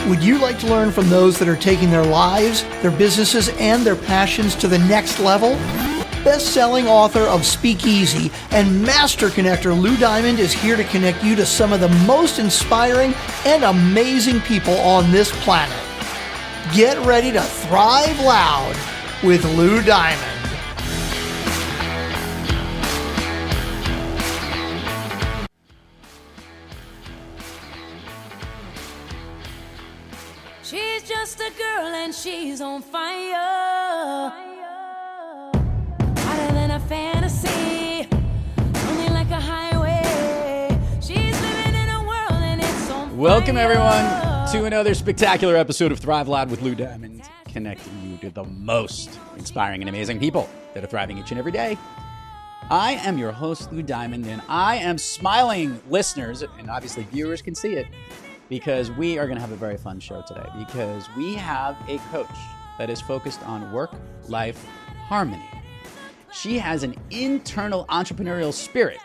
Would you like to learn from those that are taking their lives, their businesses, and their passions to the next level? Best-selling author of Speakeasy and master connector Lou Diamond is here to connect you to some of the most inspiring and amazing people on this planet. Get ready to thrive loud with Lou Diamond. She's just a girl and she's on fire. Hotter than a fantasy, only like a highway. She's living in a world and it's on fire. Welcome everyone to another spectacular episode of Thrive Loud with Lou Diamond, connecting you to the most inspiring and amazing people that are thriving each and every day. I am your host, Lou Diamond, and I am smiling, listeners, and obviously viewers can see it, because we are going to have a very fun show today, because we have a coach that is focused on work-life harmony. She has an internal entrepreneurial spirit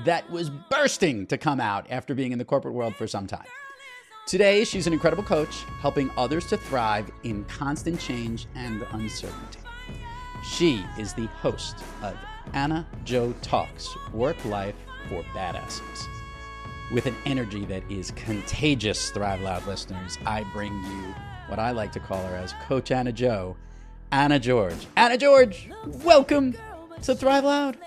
that was bursting to come out after being in the corporate world for some time. Today, she's an incredible coach, helping others to thrive in constant change and uncertainty. She is the host of AnaJoTalks, Work Life for Badasses. With an energy that is contagious, Thrive Loud listeners, I bring you what I like to call her as Coach AnnaJo, Ana Jorge. Ana Jorge, welcome to Thrive Loud.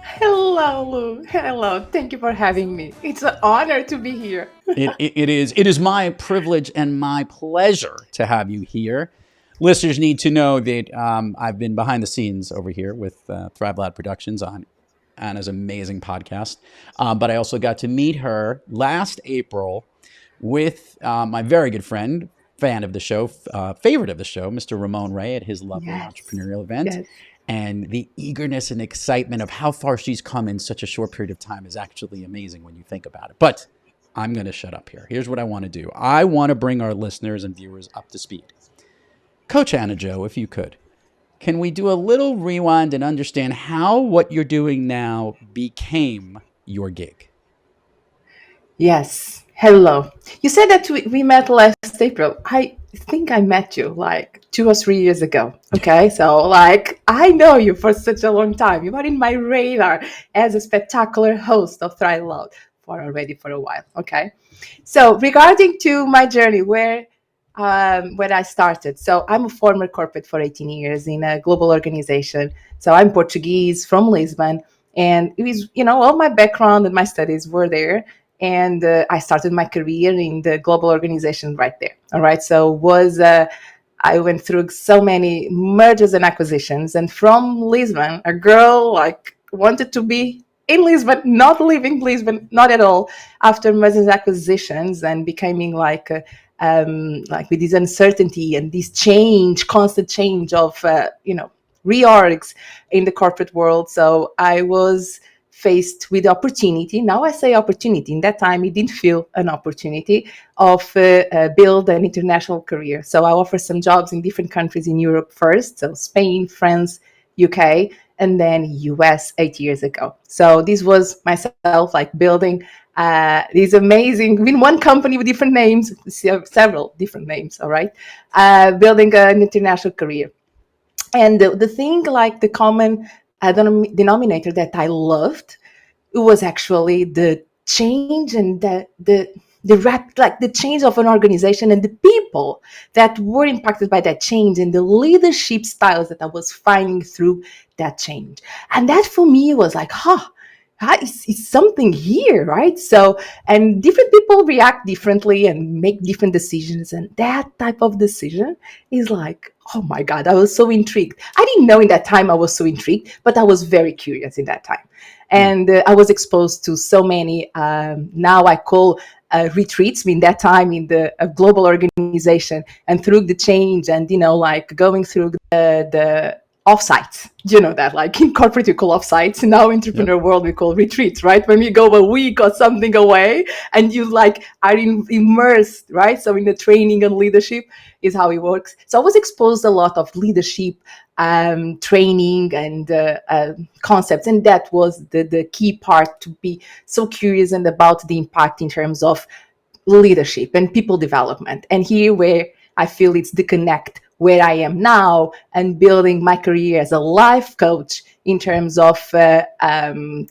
Hello, Lou. Hello. Thank you for having me. It's an honor to be here. It is my privilege and my pleasure to have you here. Listeners need to know that I've been behind the scenes over here with Thrive Loud Productions on Anna's amazing podcast. But I also got to meet her last April with my very good friend, fan of the show, favorite of the show, Mr. Ramon Ray at his lovely entrepreneurial event. Yes. And the eagerness and excitement of how far she's come in such a short period of time is actually amazing when you think about it. But I'm going to shut up here. Here's what I want to do. I want to bring our listeners and viewers up to speed. Coach AnnaJo, if you could, can we do a little rewind and understand how what you're doing now became your gig? Yes. Hello. You said that we met last April. I think I met you like 2 or 3 years ago. Okay. So I know you for such a long time. You are in my radar as a spectacular host of Thrive Loud for a while. Okay. So regarding to my journey, where I started. So I'm a former corporate for 18 years in a global organization. So I'm Portuguese from Lisbon, and it was, all my background and my studies were there. And I started my career in the global organization right there. All right. So I went through so many mergers and acquisitions, and from Lisbon, a girl wanted to be in Lisbon, not living Lisbon, not at all, after mergers and acquisitions and becoming with this uncertainty and this change, constant change of, reorgs in the corporate world. So I was faced with the opportunity. Now I say opportunity. In that time, it didn't feel an opportunity of build an international career. So I offered some jobs in different countries in Europe first. So Spain, France, UK, and then US 8 years ago. So this was myself building these amazing, in one company with different names, several different names, all right, building an international career. And the thing, the common denominator that I loved, it was actually the change and the change of an organization and the people that were impacted by that change and the leadership styles that I was finding through that change. And that for me was it's something here, right? So, and different people react differently and make different decisions. And that type of decision is oh my God, I was so intrigued. I didn't know in that time I was so intrigued, but I was very curious in that time. And I was exposed to so many, now I call retreats, in that time in the global organization, and through the change and, going through the offsites, that in corporate we call offsites, now entrepreneur world we call retreats, right? When we go a week or something away and you are immersed, right? So in the training and leadership is how it works. So I was exposed a lot of leadership training and concepts, and that was the key part, to be so curious and about the impact in terms of leadership and people development. And here where I feel it's the connect where I am now and building my career as a life coach in terms of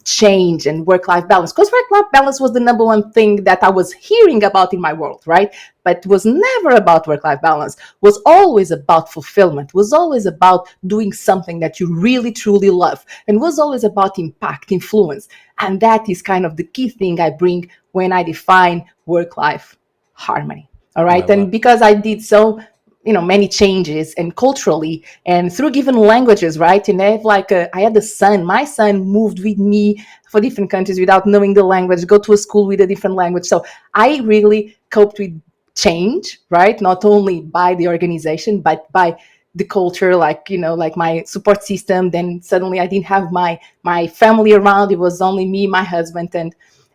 change and work-life balance. Because work-life balance was the number one thing that I was hearing about in my world, right? But it was never about work-life balance. It was always about fulfillment. It was always about doing something that you really, truly love. And was always about impact, influence. And that is kind of the key thing I bring when I define work-life harmony. All right. And because I did so, many changes and culturally and through given languages, right? And I have I had a son, my son moved with me for different countries without knowing the language, go to a school with a different language. So I really coped with change, right? Not only by the organization, but by the culture, like my support system. Then suddenly I didn't have my family around. It was only me, my husband,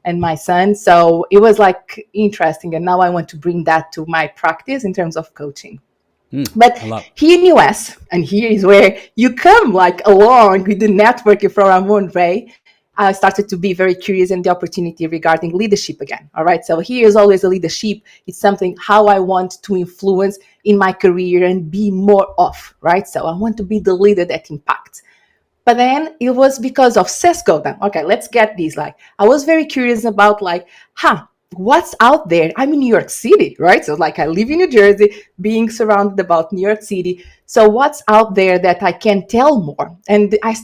and my son. So it was interesting. And now I want to bring that to my practice in terms of coaching. But here in US, and here is where you come along with the networking from Ramon Ray, I started to be very curious in the opportunity regarding leadership again. All right. So here is always a leadership. It's something how I want to influence in my career and be more of, right? So I want to be the leader that impacts. But then it was because of Cisco. Then, okay, let's get these. I was very curious about what's out there. I'm in New York City, right? So I live in New Jersey, being surrounded about New York City. So what's out there that I can tell more? And I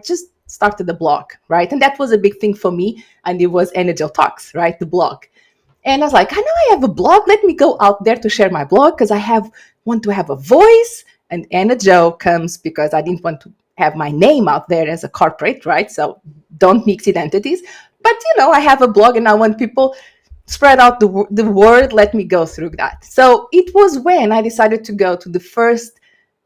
just started the blog, right? And that was a big thing for me. And it was AnaJoTalks, right? The blog. And I was like, I know I have a blog. Let me go out there to share my blog because want to have a voice. And AnaJo comes because I didn't want to have my name out there as a corporate, right? So don't mix identities. But, I have a blog and I want people spread out the word. Let me go through that. So it was when I decided to go to the first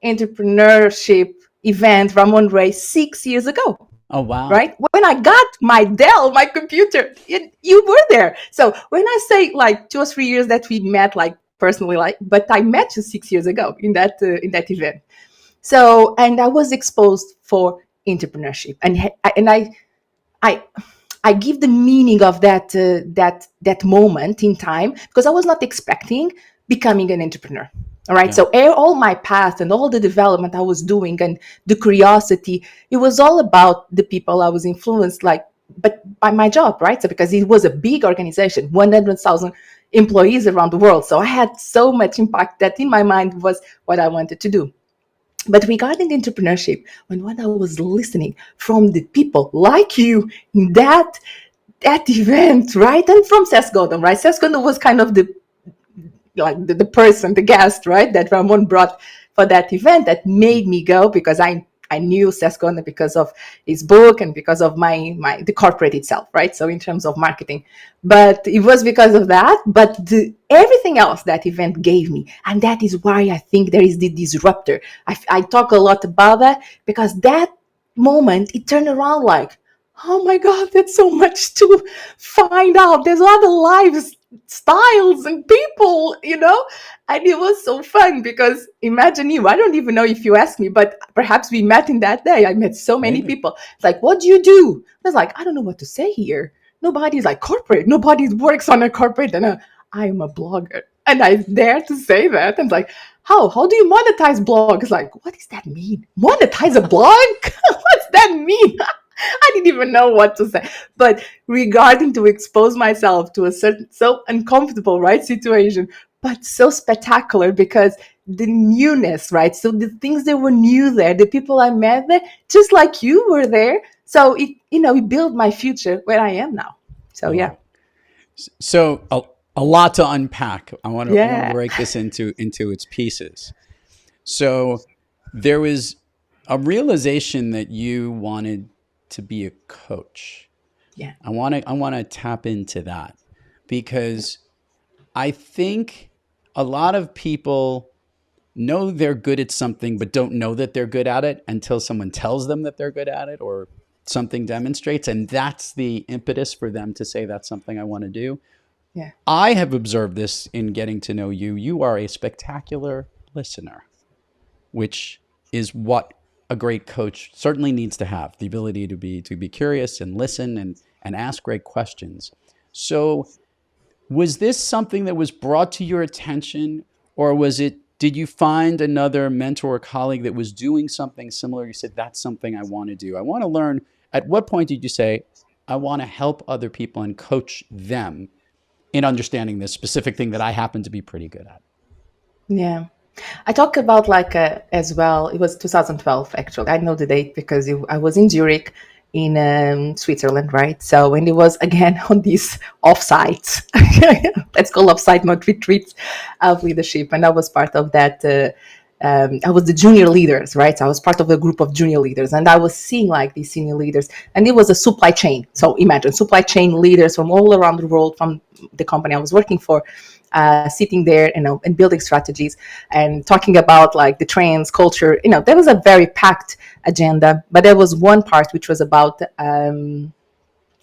entrepreneurship event, Ramon Ray, 6 years ago. Oh, wow. Right? When I got my Dell, my computer, you were there. So when I say 2 or 3 years that we met personally, but I met you 6 years ago in that event. So, and I was exposed for entrepreneurship, and I give the meaning of that moment in time because I was not expecting becoming an entrepreneur. All right. Yeah. So all my path and all the development I was doing and the curiosity, it was all about the people I was influenced, but by my job, right? So because it was a big organization, 100,000 employees around the world. So I had so much impact that in my mind was what I wanted to do. But regarding entrepreneurship, when I was listening from the people like you in that event, right? And from Seth Godin, right? Seth Godin was kind of the person, the guest, right? That Ramon brought for that event that made me go because I knew Seth Godin because of his book and because of the corporate itself, right? So in terms of marketing, but it was because of that. But everything else that event gave me, and that is why I think there is the disruptor. I talk a lot about that because that moment it turned around oh my God, there's so much to find out. There's a lot of lives, styles, and people, and it was so fun because imagine I don't even know if you asked me, but perhaps we met in that day. I met so many people. It's what do you do? I was I don't know what to say here. Nobody's corporate. Nobody works on a corporate, and I'm a blogger, and I dare to say that. And how do you monetize blogs? What does that mean? Monetize a blog? What's that mean? I didn't even know what to say. But regarding to expose myself to a certain, so uncomfortable, right, situation, but so spectacular because the newness, right? So the things that were new there, the people I met there, just like you were there. So it built my future where I am now. So, yeah. So a lot to unpack. I want to break this into its pieces. So there was a realization that you wanted to be a coach. Yeah. I want to tap into that because I think a lot of people know they're good at something, but don't know that they're good at it until someone tells them that they're good at it or something demonstrates. And that's the impetus for them to say, that's something I want to do. Yeah. I have observed this in getting to know you. You are a spectacular listener, which is what a great coach certainly needs to have, the ability to be curious and listen and ask great questions. So Was this something that was brought to your attention, or did you find another mentor or colleague that was doing something similar? You said, that's something I want to do. I want to learn. At what point did you say, I want to help other people and coach them in understanding this specific thing that I happen to be pretty good at? Yeah. I talk about as well, it was 2012 actually. I know the date because I was in Zurich in Switzerland, right? So when it was again on these offsites, let's call offsite, not retreats of leadership. And I was part of that. I was the junior leaders, right? So I was part of a group of junior leaders, and I was seeing like these senior leaders, and it was a supply chain. So imagine supply chain leaders from all around the world, from the company I was working for, sitting there, and building strategies and talking about like the trends, culture. There was a very packed agenda, but there was one part which was about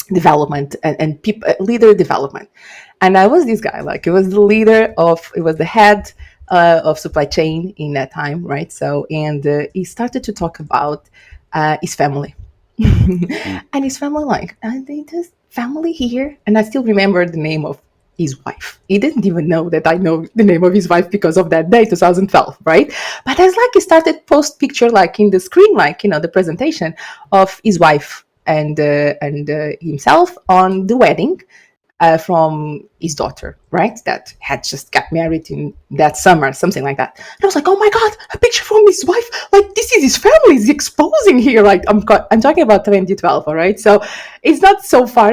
development and people, leader development. And I was this guy, like it was the head of supply chain in that time, right? So, and he started to talk about his family. And his family, like, and they just family here. And I still remember the name of his wife. He didn't even know that I know the name of his wife because of that day, 2012, right? But as like he started post picture, like in the screen, like, the presentation of his wife and himself on the wedding from his daughter, right? That had just got married in that summer, something like that. And I was like, oh my God, a picture from his wife. Like, this is his family. He's exposing here. Like, I'm talking about 2012, all right? So it's not so far,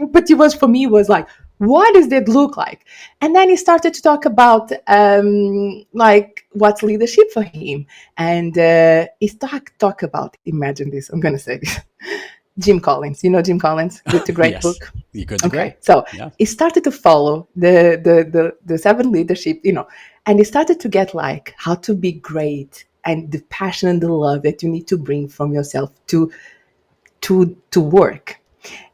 but it was, for me, was like, what does that look like? And then he started to talk about like what's leadership for him. And he talk about, imagine this, I'm going to say this. Jim Collins, Jim Collins, Good to Great Yes. book. You Good to Great. So Yeah. he started to follow the 7 leadership, and he started to get like how to be great and the passion and the love that you need to bring from yourself to work.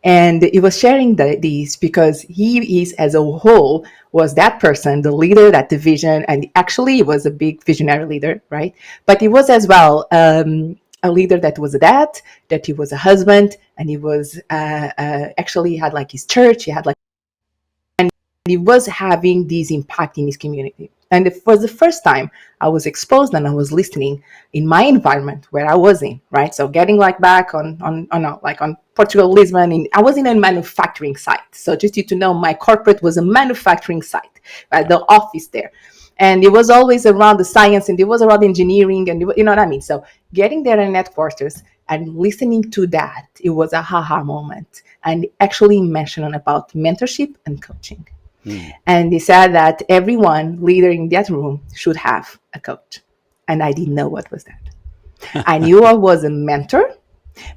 And he was sharing these because he is, as a whole, was that person, the leader, that division, and actually he was a big visionary leader, right? But he was as well a leader that was a dad, that he was a husband, and he was actually had like his church, he had like, and he was having this impact in his community. And it was the first time I was exposed and I was listening in my environment where I was in, right? So getting like back on Portugal, Lisbon, I was in a manufacturing site. So just you to know, my corporate was a manufacturing site, right? The office there. And it was always around the science and it was around engineering and you know what I mean? So getting there in headquarters and listening to that, it was a ha-ha moment. And actually mentioning about mentorship and coaching. And he said that everyone leader in that room should have a coach. And I didn't know what was that. I knew I was a mentor,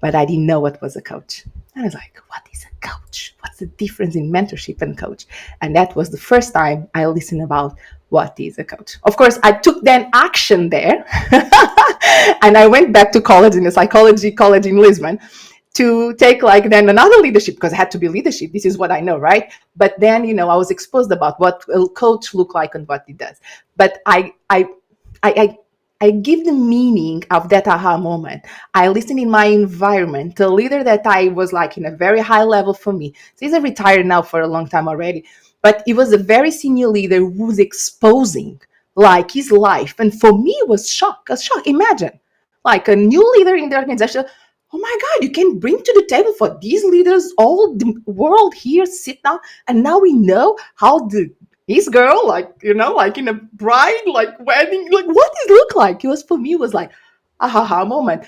but I didn't know what was a coach. I was like, what is a coach? What's the difference in mentorship and coach? And that was the first time I listened about what is a coach. Of course, I took then action there. And I went back to college, in a psychology college in Lisbon, to take like then another leadership, because it had to be leadership. This is what I know, right? But then, I was exposed about what a coach look like and what he does. But I give the meaning of that aha moment. I listen in my environment, the leader that I was like in a very high level for me. So he's retired now for a long time already, but he was a very senior leader who was exposing like his life. And for me, it was a shock. Imagine like a new leader in the organization. Oh my God, you can bring to the table for these leaders, all the world here, sit down. And now we know how his girl, like in a bride, like wedding, like what does it look like? For me, it was like a ha-ha moment.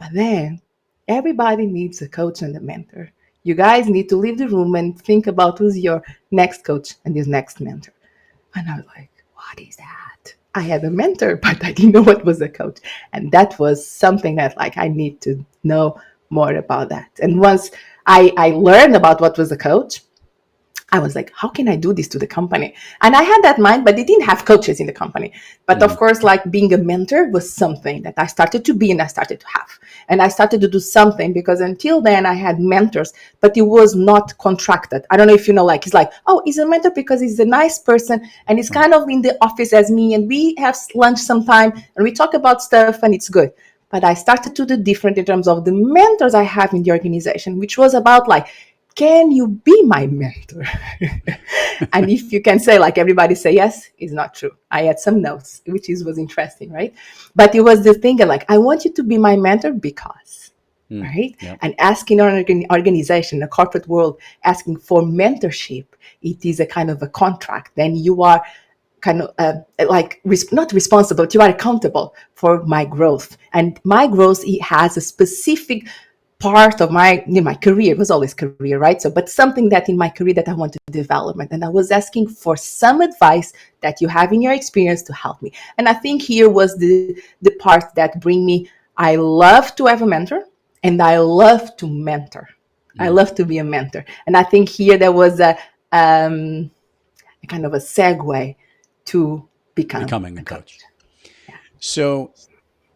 But then everybody needs a coach and a mentor. You guys need to leave the room and think about who's your next coach and his next mentor. And I was like, what is that? I had a mentor, but I didn't know what was a coach. And that was something that like I need to know more about that. And once I learned about what was a coach, I was like, how can I do this to the company? And I had that mind, but they didn't have coaches in the company. But of course, like being a mentor was something that I started to be and I started to have. And I started to do something because until then I had mentors, but it was not contracted. I don't know if you know, like, he's like, oh, he's a mentor because he's a nice person and he's kind of in the office as me and we have lunch sometime and we talk about stuff and it's good. But I started to do different in terms of the mentors I have in the organization, which was about like can you be my mentor? And if you can say, like everybody say yes, it's not true. I had some notes, which was interesting, right? But it was the thing like, I want you to be my mentor because, right? Yep. And asking an organization, a corporate world, asking for mentorship, it is a kind of a contract. Then you are kind of not responsible, but you are accountable for my growth. And my growth, it has a specific part of my career. It was always career, right? So, but something that in my career that I want to develop, and I was asking for some advice that you have in your experience to help me. And I think here was the part that bring me. I love to have a mentor, and I love to mentor. I love to be a mentor, and I think here there was a kind of a segue to Becoming a coach. Yeah. So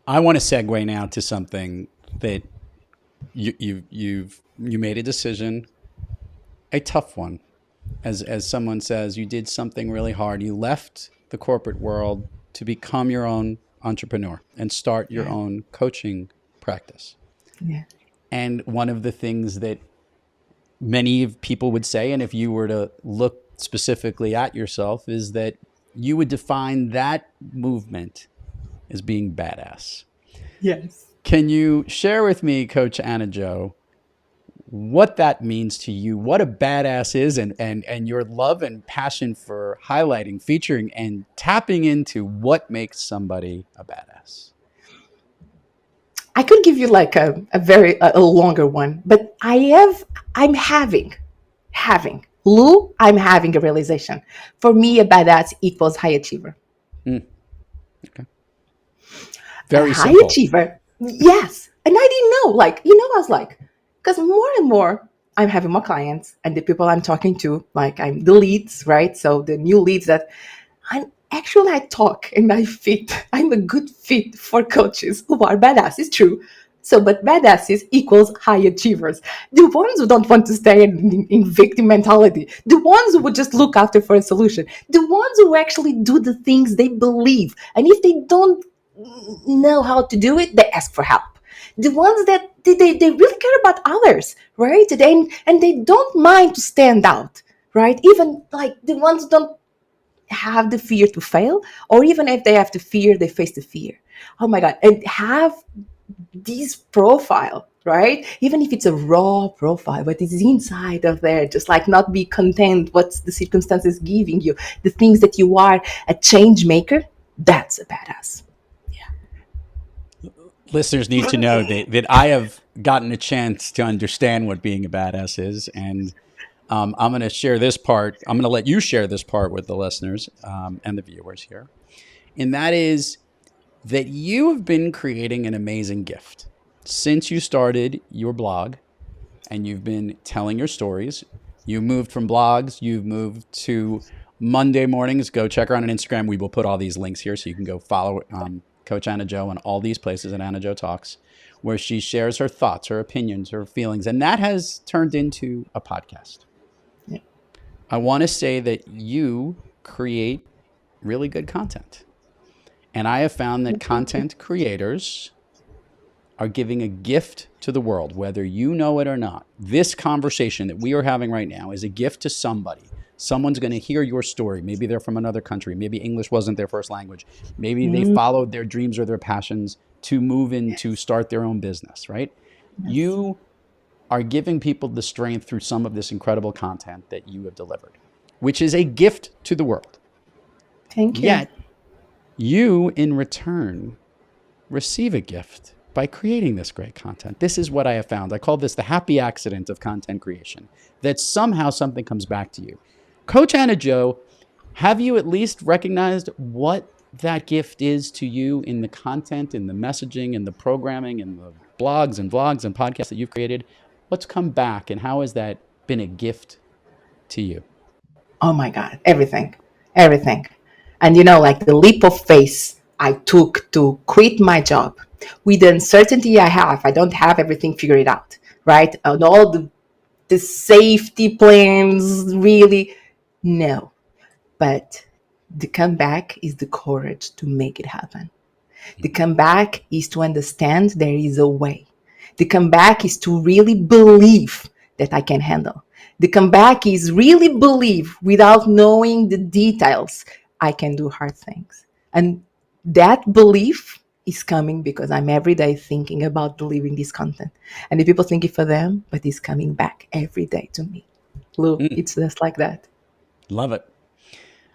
I want to segue now to something that you made a decision, a tough one. As someone says, you did something really hard. You left the corporate world to become your own entrepreneur and start your own coaching practice. Yeah. And one of the things that many people would say, and if you were to look specifically at yourself, is that you would define that movement as being badass. Yes. Can you share with me, Coach AnnaJo, what that means to you, what a badass is, and your love and passion for highlighting, featuring, and tapping into what makes somebody a badass? I could give you like a very longer one, but I'm having Lou, I'm having a realization. For me, a badass equals high achiever. Okay. Very high simple. achiever. Yes. And I didn't know, I was like, because more and more I'm having more clients and the people I'm talking to, like I'm the leads, right? So the new leads that I talk and I'm a good fit for coaches who are badass. It's true. So, but badasses equals high achievers. The ones who don't want to stay in victim mentality. The ones who would just look after for a solution. The ones who actually do the things they believe. And if they don't know how to do it, they ask for help. The ones that they really care about others, right? And they don't mind to stand out, right? Even like the ones who don't have the fear to fail, or even if they have the fear, they face the fear. Oh my God. And have this profile, right? Even if it's a raw profile, but it's inside of there, just like not be content what's the circumstances giving you, the things that you are a change maker, that's a badass. Listeners need to know that I have gotten a chance to understand what being a badass is. And I'm going to share this part. I'm going to let you share this part with the listeners and the viewers here. And that is that you have been creating an amazing gift since you started your blog, and you've been telling your stories. You moved from blogs. You've moved to Monday mornings. Go check her out on Instagram. We will put all these links here so you can go follow Coach AnnaJo on all these places at AnaJoTalks, where she shares her thoughts, her opinions, her feelings. And that has turned into a podcast. Yeah. I want to say that you create really good content. And I have found that content creators are giving a gift to the world, whether you know it or not. This conversation that we are having right now is a gift to somebody. Someone's going to hear your story. Maybe they're from another country. Maybe English wasn't their first language. Maybe they followed their dreams or their passions to move in to start their own business, right? Yes. You are giving people the strength through some of this incredible content that you have delivered, which is a gift to the world. Thank you. Yet, you, in return, receive a gift by creating this great content. This is what I have found. I call this the happy accident of content creation, that somehow something comes back to you. Coach AnnaJo, have you at least recognized what that gift is to you in the content, in the messaging, in the programming, in the blogs and vlogs and podcasts that you've created? What's come back, and how has that been a gift to you? Oh my God, everything. And like the leap of faith I took to quit my job with the uncertainty I don't have everything figured out, right? And all the safety plans, really, no. But the comeback is the courage to make it happen. The comeback is to understand there is a way. The comeback is to really believe that I can handle. The comeback is really believe without knowing the details. I can do hard things. And that belief is coming because I'm every day thinking about delivering this content. And the people think it for them, but it's coming back every day to me. Lou, it's just like that. Love it.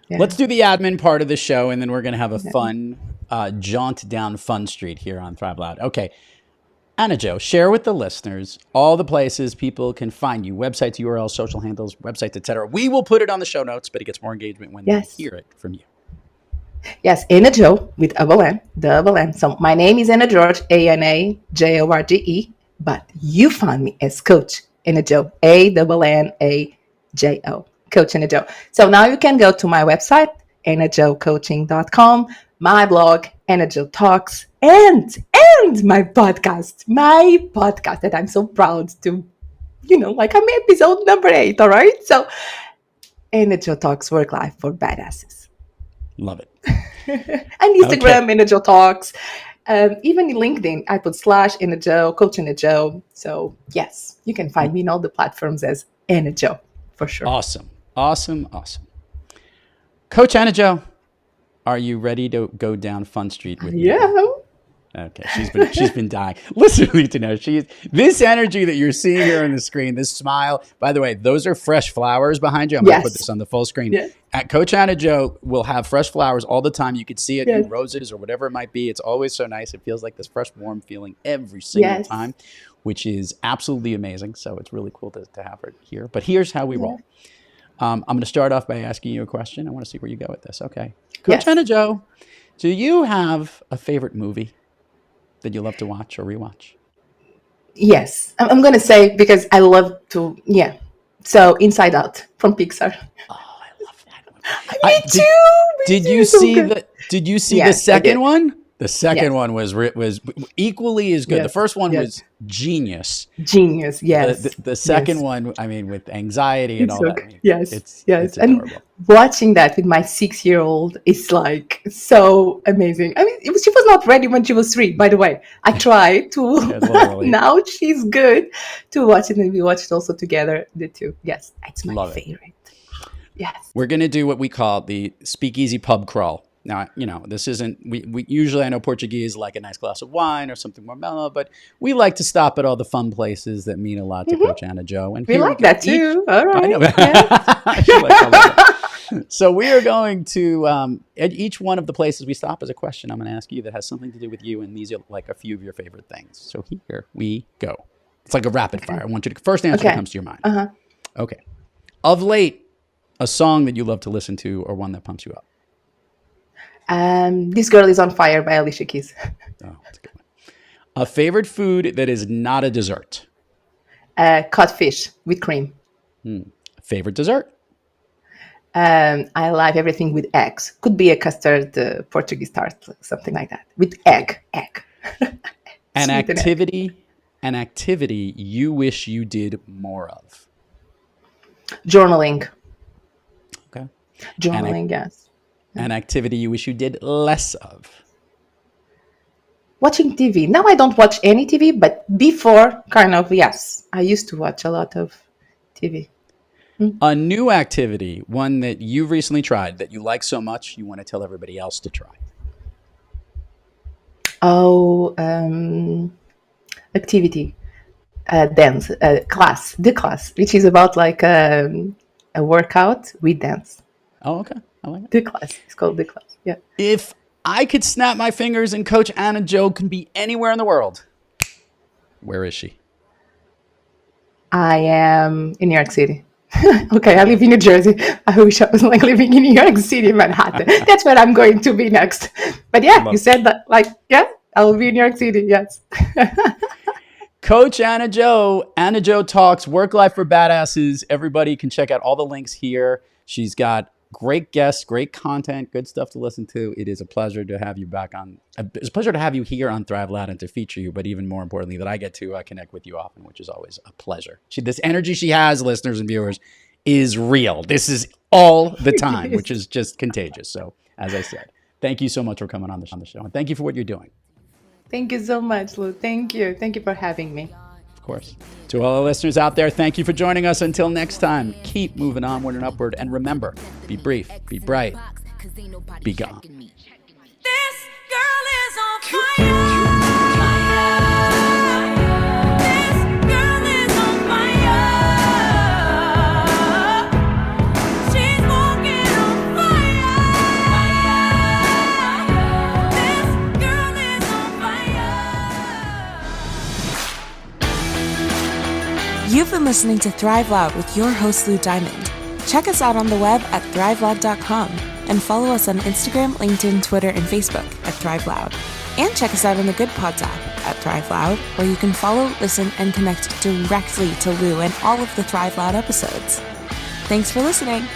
Yeah. Let's do the admin part of the show, and then we're going to have a fun jaunt down Fun Street here on Thrive Loud. Okay. AnnaJo, share with the listeners all the places people can find you, websites, URLs, social handles, websites, etc. We will put it on the show notes, but it gets more engagement when they hear it from you. Yes, AnaJo with double N. So my name is Ana Jorge, AnaJorge, but you find me as Coach AnnaJo, ANNAJO, Coach AnnaJo. So now you can go to my website, AnaJoCoaching.com, my blog, AnaJoTalks, and my podcast that I'm so proud to, like I'm episode number 8, all right? So AnaJoTalks, work life for badasses. Love it. And Instagram, AnaJoTalks. Even in LinkedIn, I put /AnaJo, Coach AnnaJo. So yes, you can find me in all the platforms as AnnaJo for sure. Awesome. Coach AnnaJo, are you ready to go down Fun Street with me? Yeah. Okay, she's been dying. Literally to know this energy that you're seeing here on the screen, this smile. By the way, those are fresh flowers behind you. I'm going to put this on the full screen. Yes. At Coach AnnaJo will have fresh flowers all the time. You could see it in roses or whatever it might be. It's always so nice. It feels like this fresh, warm feeling every single time, which is absolutely amazing. So it's really cool to have her here. But here's how we roll. I'm going to start off by asking you a question. I want to see where you go with this. Okay, Coach AnnaJo, do you have a favorite movie that you love to watch or rewatch? Yes, I'm going to say because I love to, So Inside Out from Pixar. Oh, I love that movie. Me too. Did you see the second one? The second one was equally as good. The first one was genius. Genius, yes. The second one, I mean, with anxiety and all that. I mean, It's adorable. And watching that with my 6-year-old is like so amazing. I mean, she was not ready when she was 3, by the way. I tried to. Now she's good to watch it, and we watched also together, the two. Yes, it's my favorite. Yes. We're going to do what we call the speakeasy pub crawl. Now, this isn't, we usually, I know Portuguese like a nice glass of wine or something more mellow, but we like to stop at all the fun places that mean a lot to Coach AnnaJo. And we like that too. All right. I know. So we are going to, at each one of the places we stop as a question, I'm going to ask you that has something to do with you, and these are like a few of your favorite things. So here we go. It's like a rapid fire. I want you to first answer what comes to your mind. Okay. Of late, a song that you love to listen to or one that pumps you up? This Girl is on Fire by Alicia Keys. Oh, that's a good one. A favorite food that is not a dessert? Codfish with cream. Favorite dessert? I like everything with eggs. Could be a custard, Portuguese tart, something like that. With egg. An activity you wish you did more of? Journaling. Okay. Journaling, yes. An activity you wish you did less of? Watching TV. Now I don't watch any TV, but before, kind of, yes. I used to watch a lot of TV. A new activity, one that you've recently tried that you like so much you want to tell everybody else to try? Activity. Dance. Class. The class, which is about like a workout with dance. Oh, okay. I like it. The class. It's called The Class. Yeah. If I could snap my fingers and Coach AnnaJo can be anywhere in the world, where is she? I am in New York City. Okay, I live in New Jersey. I wish I was like living in New York City, Manhattan. That's where I'm going to be next. But yeah, you said that, I'll be in New York City. Yes. Coach AnnaJo, AnaJoTalks, Work Life for Badasses. Everybody can check out all the links here. She's got great guests, great content, good stuff to listen to. It is a pleasure to have you back on. It's a pleasure to have you here on Thrive Loud and to feature you, but even more importantly, that I get to connect with you often, which is always a pleasure. This energy she has, listeners and viewers, is real. This is all the time, which is just contagious. So, as I said, thank you so much for coming on the show, and thank you for what you're doing. Thank you so much, Lou. Thank you. Thank you for having me. course. To all the listeners out there, thank you for joining us. Until next time, keep moving onward and upward. And remember, be brief, be bright, be gone. This girl is on fire. This girl is on fire. She's walking on fire. This girl is on fire. You've been listening to Thrive Loud with your host, Lou Diamond. Check us out on the web at thriveloud.com and follow us on Instagram, LinkedIn, Twitter, and Facebook at Thrive Loud. And check us out on the Good Pods app at Thrive Loud, where you can follow, listen, and connect directly to Lou and all of the Thrive Loud episodes. Thanks for listening.